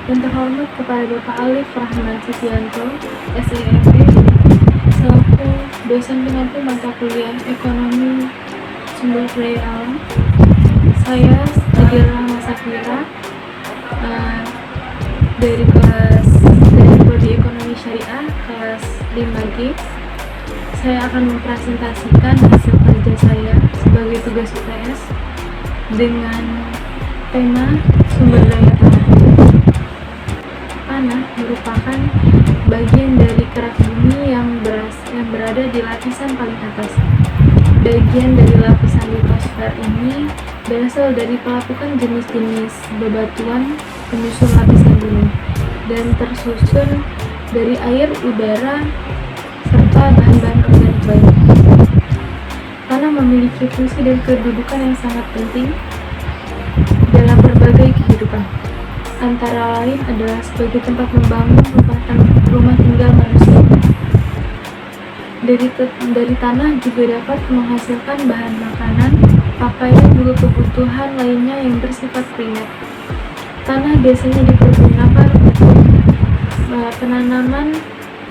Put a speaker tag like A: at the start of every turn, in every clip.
A: yang terhormat kepada Bapak Alif Rahman Setianto, SIMB, selaku dosen pengampu mata kuliah Ekonomi Sumber Daya Alam. Saya Adira Masafira dari Prodi Ekonomi Syariah kelas 5G. Saya akan mempresentasikan hasil kerja saya sebagai tugas UTS dengan tema sumber daya tanah. Tanah merupakan bagian dari kerak bumi yang berada di lapisan paling atas. Bagian dari lapisan litosfer ini berasal dari pelapukan jenis-jenis bebatuan penyusun lapisan bumi dan tersusun dari air, udara, serta bahan-bahan organik lain. Tanah memiliki fungsi dan kedudukan yang sangat penting dalam berbagai kehidupan. Antara lain adalah sebagai tempat membangun rumah tinggal manusia. Dari tanah juga dapat menghasilkan bahan makanan, pakaian, juga kebutuhan lainnya yang bersifat primer. Tanah biasanya dipergunakan untuk penanaman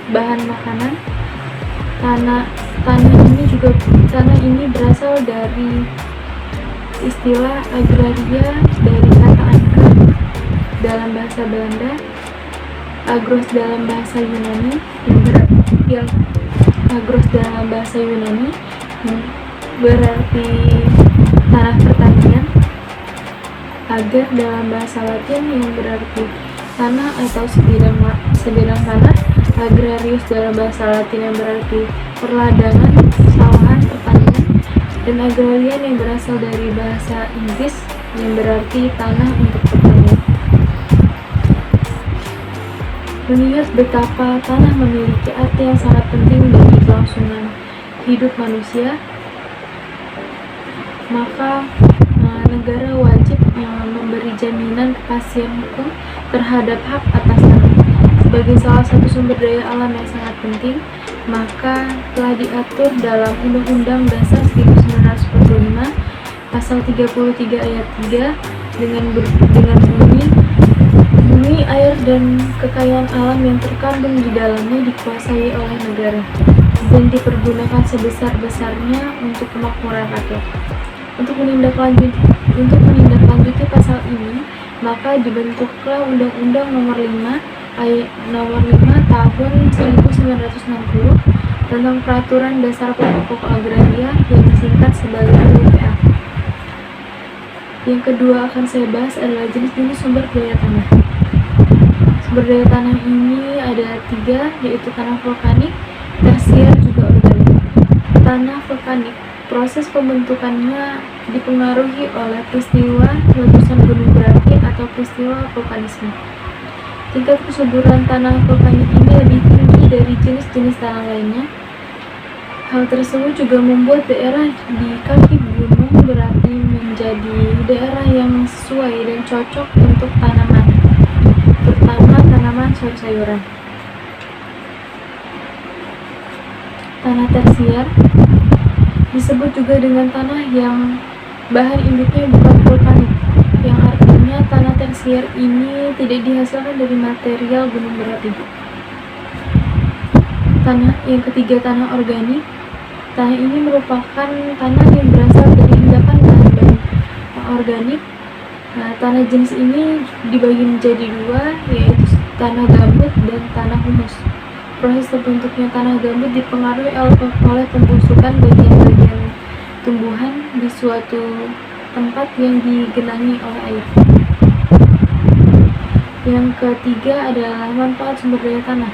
A: bahan makanan. Tanah ini berasal dari istilah agraria dari kata angker dalam bahasa Belanda, agros dalam bahasa Yunani yang berarti tanah pertanian, agar dalam bahasa Latin yang berarti tanah atau sebidang tanah, agrarius dalam bahasa Latin yang berarti perladangan, sawahan, pertanian, dan agrarian yang berasal dari bahasa Inggris yang berarti tanah untuk pertanian. Mengingat betapa tanah memiliki arti yang sangat penting bagi kelangsungan hidup manusia, maka negara wajib memberi jaminan kepastian hukum terhadap hak atas tanah. Sebagai salah satu sumber daya alam yang sangat penting, maka telah diatur dalam Undang-Undang Dasar 1945 Pasal 33 Ayat 3 dengan bumi, air, dan kekayaan alam yang terkandung di dalamnya dikuasai oleh negara dan dipergunakan sebesar-besarnya untuk kemakmuran rakyat. Untuk menindaklanjuti pasal ini, maka dibentuklah Undang-Undang Nomor 5 Tahun 1960 tentang Peraturan Dasar Pokok Agraria yang disingkat sebagai UPA. Yang kedua akan saya bahas adalah jenis-jenis sumber daya tanah. Sumber daya tanah ini ada 3, yaitu tanah vulkanik, tersier, juga organik. Tanah vulkanik, proses pembentukannya dipengaruhi oleh peristiwa letusan gunung berapi atau peristiwa vulkanisme. Tingkat kesuburan tanah vulkanik ini lebih tinggi dari jenis-jenis tanah lainnya. Hal tersebut juga membuat daerah di kaki gunung berapi menjadi daerah yang sesuai dan cocok untuk tanaman, terutama tanaman sayur-sayuran. Tanah tersier disebut juga dengan tanah yang bahan induknya bukan vulkanik, yang artinya tanah tersier ini tidak dihasilkan dari material gunung berapi. Yang ketiga, tanah organik. Tanah ini merupakan tanah yang berasal dari endapan bahan-bahan organik. Tanah jenis ini dibagi menjadi 2, yaitu tanah gambut dan tanah humus. Proses terbentuknya tanah gambut dipengaruhi oleh pembusukan bagian-bagian tumbuhan di suatu tempat yang digenangi oleh air. Yang ketiga adalah manfaat sumber daya tanah.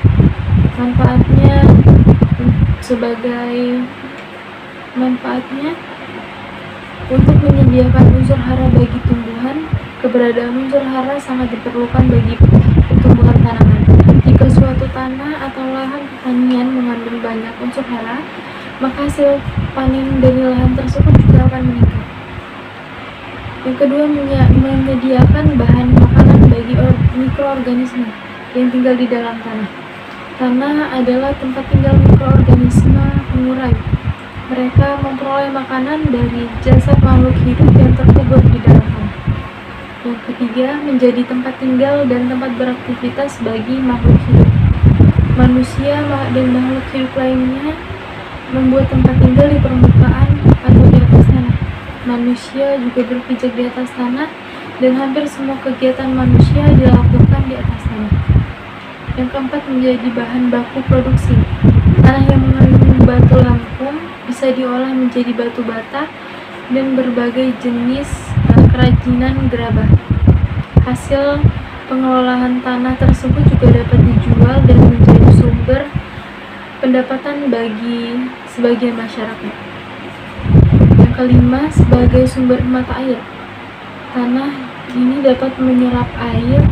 A: Manfaatnya untuk menyediakan unsur hara bagi tumbuhan. Keberadaan unsur hara sangat diperlukan bagi pertumbuhan tanaman. Jika suatu tanah atau lahan pertanian mengandung banyak unsur hara, maka hasil panen dari lahan tersebut juga akan meningkat. Yang kedua, menyediakan bahan makanan bagi mikroorganisme yang tinggal di dalam tanah. Tanah adalah tempat tinggal mikroorganisme pengurai. Mereka memperoleh makanan dari jasad makhluk hidup yang terkubur di dalam tanah. Yang ketiga, menjadi tempat tinggal dan tempat beraktivitas bagi makhluk hidup. Manusia dan makhluk hidup lainnya membuat tempat tinggal di permukaan atau di atas tanah. Manusia juga berpijak di atas tanah dan hampir semua kegiatan manusia dilakukan di atas tanah. Yang keempat, menjadi bahan baku produksi. Tanah yang mengandung batu lampung bisa diolah menjadi batu bata dan berbagai jenis kerajinan gerabah. Hasil pengelolaan tanah tersebut juga dapat dijual dan menjadi sumber pendapatan bagi sebagian masyarakat. Yang kelima, sebagai sumber mata air. Tanah ini dapat menyerap air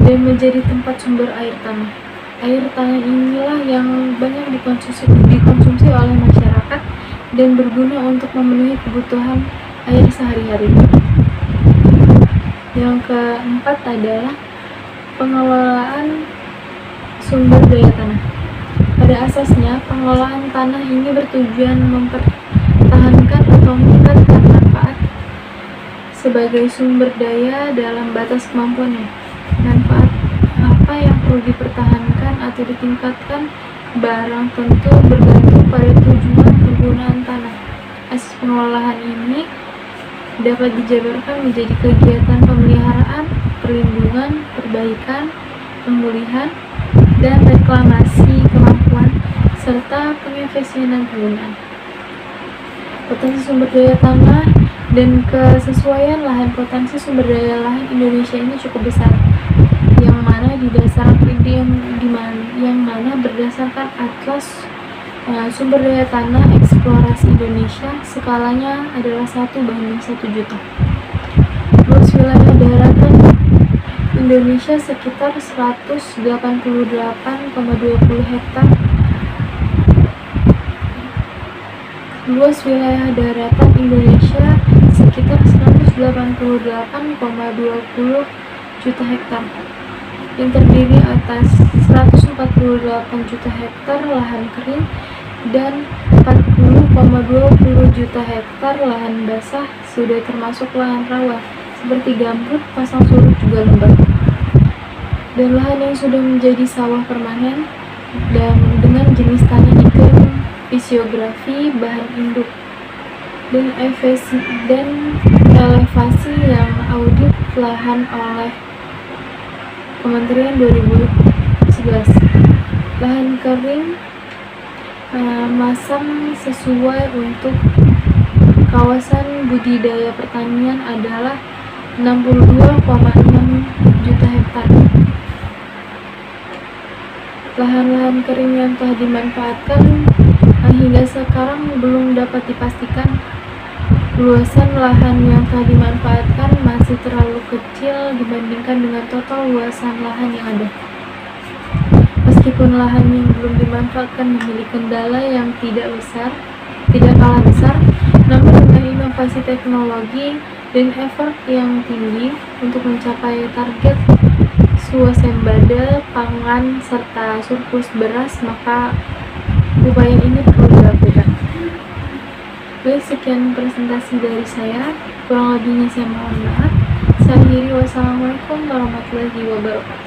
A: dan menjadi tempat sumber air tanah. Air tanah inilah yang banyak dikonsumsi oleh masyarakat dan berguna untuk memenuhi kebutuhan air sehari-hari. Yang keempat adalah pengelolaan sumber daya tanah. Pada asasnya, pengelolaan tanah ini bertujuan mempertahankan atau meningkatkan manfaat sebagai sumber daya dalam batas kemampuannya. Manfaat apa yang perlu dipertahankan atau ditingkatkan barang tentu bergantung pada tujuan penggunaan tanah. Asas pengelolaan ini dapat dijabarkan menjadi kegiatan pemeliharaan, perlindungan, perbaikan, pemulihan, dan reklamasi kemampuan, serta pengefisienan penggunaan. Potensi sumber daya tanah dan kesesuaian lahan. Potensi sumber daya lahan Indonesia ini cukup besar, yang mana berdasarkan Atlas Sumber Daya Tanah Eksplorasi Indonesia, skalanya adalah 1:1 juta. Luas wilayah daratan Indonesia sekitar 188,20 hektar. Luas wilayah daratan Indonesia sekitar 188,20 juta hektar, yang terdiri atas 148 juta hektar lahan kering dan 40,20 juta hektar lahan basah, sudah termasuk lahan rawa seperti gambut, pasang surut, juga lembah, dan lahan yang sudah menjadi sawah permanen dan dengan jenis tanah iklim fisiografi bahan induk dan elevasi yang audit lahan oleh Kementerian 2011. Lahan kering masam sesuai untuk kawasan budidaya pertanian adalah 62,6 juta hektar. Lahan-lahan kering yang telah dimanfaatkan hingga sekarang belum dapat dipastikan. Luasan lahan yang telah dimanfaatkan masih terlalu kecil dibandingkan dengan total luasan lahan yang ada. Meskipun lahan yang belum dimanfaatkan memiliki kendala yang tidak kalah besar, namun dengan inovasi teknologi dan effort yang tinggi untuk mencapai target swasembada pangan serta surplus beras, maka upaya ini perlu dilakukan. Baik, sekian presentasi dari saya. Kurang lebihnya saya mohon maaf. Saya akhiri. Wassalamualaikum warahmatullahi wabarakatuh.